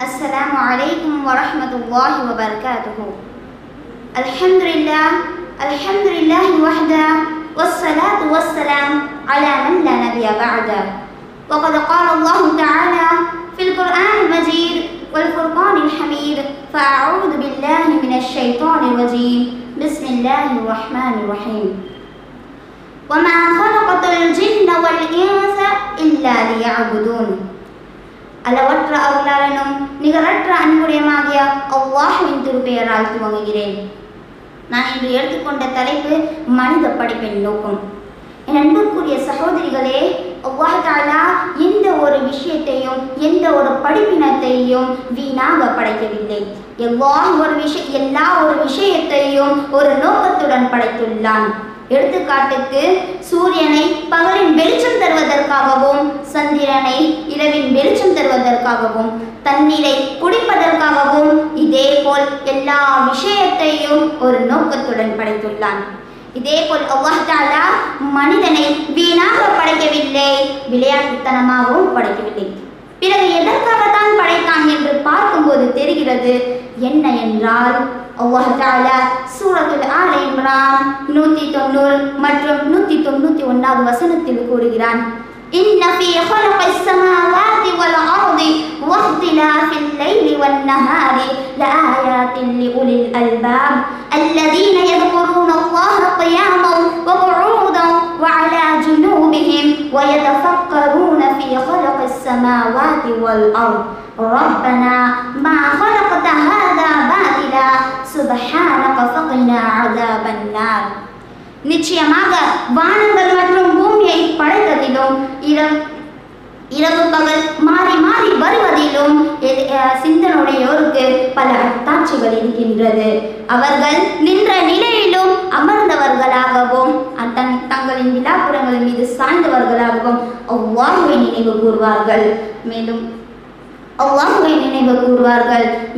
السلام عليكم ورحمة الله وبركاته. الحمد لله وحده والصلاة والسلام على من لا نبي بعده. وقد قال الله تعالى في القرآن المجيد والفرقان الحميد: فأعوذ بالله من الشيطان الرجيم بسم الله الرحمن الرحيم. وما خلقت الجن والإنس إلا ليعبدون. அளவற்ற அருளாளனும் நிகரற்ற அன்புடையமாகிய அல்லாஹ்வின் திருப்பெயரால் துவங்குகிறேன். நான் இன்று எடுத்துக்கொண்ட தலைப்பு மனித படைப்பின் நோக்கம். என் அன்புக்குரிய சகோதரிகளே, அல்லாஹ் தஆலா எந்த ஒரு விஷயத்தையும் எந்த ஒரு படிப்பினத்தையும் வீணாக படைக்கவில்லை. எல்லா ஒரு விஷயத்தையும் ஒரு நோக்கத்துடன் படைத்துள்ளான். எடுத்துக்காட்டுக்கு, சூரியனை பகலின் வெளிச்சம் தருவதற்காகவும் சந்திரனை இரவின் வெளிச்சம் தருவதற்காகவும் தண்ணீரை குடிப்பதற்காகவும் இதேபோல் எல்லா விஷயத்தையும் ஒரு நோக்கத்துடன் படைத்துள்ளான். இதேபோல் அல்லாஹ் தஆலா மனிதனை வீணாக படைக்கவில்லை, விளையாட்டுத்தனமாகவும் படைக்கவில்லை. பிறகு எதற்காகத்தான் படைத்தான் என்று பார்க்கும்போது தெரிகிறது. என்ன என்றால், அல்லாஹ் தஆலா சூரத்துல் ஆல் இம்ரான் 190 மற்றும் 191வது வசனத்தில் கூறுகிறான்: إن في خلق السماوات والأرض واختلاف الليل والنهار لآيات لأولي الألباب الذين يذكرون الله قياما وقعودا وعلى جنوبهم ويتفكرون في خلق السماوات والأرض ربنا ما خلقت هذا باطلا سبحانك فقنا عذاب النار. நிச்சயமாக வானங்கள் மற்றும் பூமியை படைத்ததிலும் இரவு பகல் மாறி மாறி வருவதிலும் சிந்தனையுடையோருக்கு பல அத்தாட்சிகள் இருக்கின்றது. அவர்கள் நின்ற நிலையிலும் அமர்ந்தவர்களாகவும் தங்களின் விழாப்புறங்களின் மீது சாய்ந்தவர்களாகவும் அல்லாஹ்வை நினைவு கூறுவார்கள்.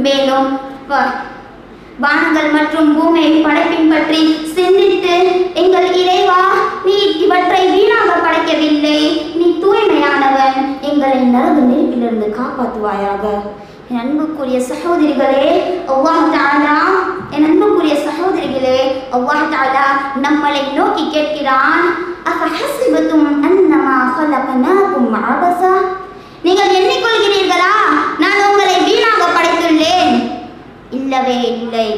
மேலும் வானங்கள் மற்றும் பூமியை படைப்பின் பற்றி சிந்தித்து, எங்கள் இறைவா, நீ இவற்றை வீணாக படைக்கவில்லை, நீ தூய்மையானவன், எங்களை நரக நெருப்பிலிருந்து காப்பாற்றுவாயாக. என் அன்புக்குரிய சகோதரிகளே, அல்லாஹ் தஆலா நம்மளை நோக்கி கேட்கிறான்: அஃபஹஸிபதும் அன்னமா ஹலக்னாகும் அபஸா. நீங்கள் எண்ணிக்கொள்கிறீர்களா நான் உங்களை வீணாக படைத்துள்ளேன்? இல்லவே இல்லை.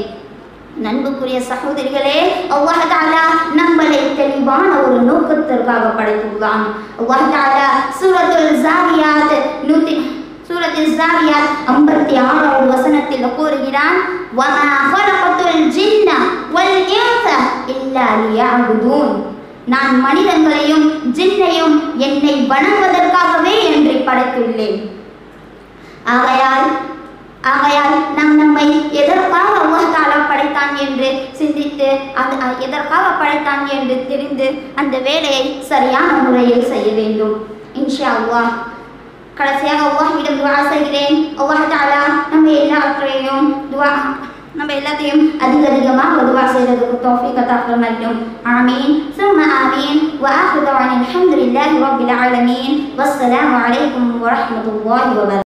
அன்புக்குரிய சகோதரிகளே, அல்லாஹ் தஆலா நம்மளை தெளிவான ஒரு நோக்கத்திற்காக படைத்துள்ளான். அல்லாஹ் தஆலா சூரத்துல் ஜாரியாத் 56வது வசனத்தில் கூறுகிறான்: வமா ஹலகத்துல் ஜின்ன வல் இன்ஸ இல்லா லியஅபுதூன். நான் மனிதர்களையும் ஜின்னையும் என்னை வணங்குவதற்காகவே என்று படைத்துள்ளேன். ஆகையால் நம்மை எதற்காக அல்லாஹ் தஆலா படைத்தான் என்று சிந்தித்து, எதற்காக படைத்தான் என்று தெரிந்து அந்த வேலையை சரியான முறையில் செய்ய வேண்டும். இன்ஷா அல்லாஹ். கடைசியாக அல்லாஹ்விடம் துஆ செய்கிறேன். அல்லாஹ் தஆலா நம்ம எல்லாத்தையும் அதிகமாக துஆ செய்வதற்கு தௌஃபீக் அத்தா ஃபர்மாயும். ஆமீன் சும்ம ஆமீன். வஆஹிரு தஅவானா அல்ஹம்துலில்லாஹி ரப்பில் ஆலமீன். வஸ்ஸலாமு அலைக்கும் வரஹ்மத்துல்லாஹி வபரகாத்துஹு.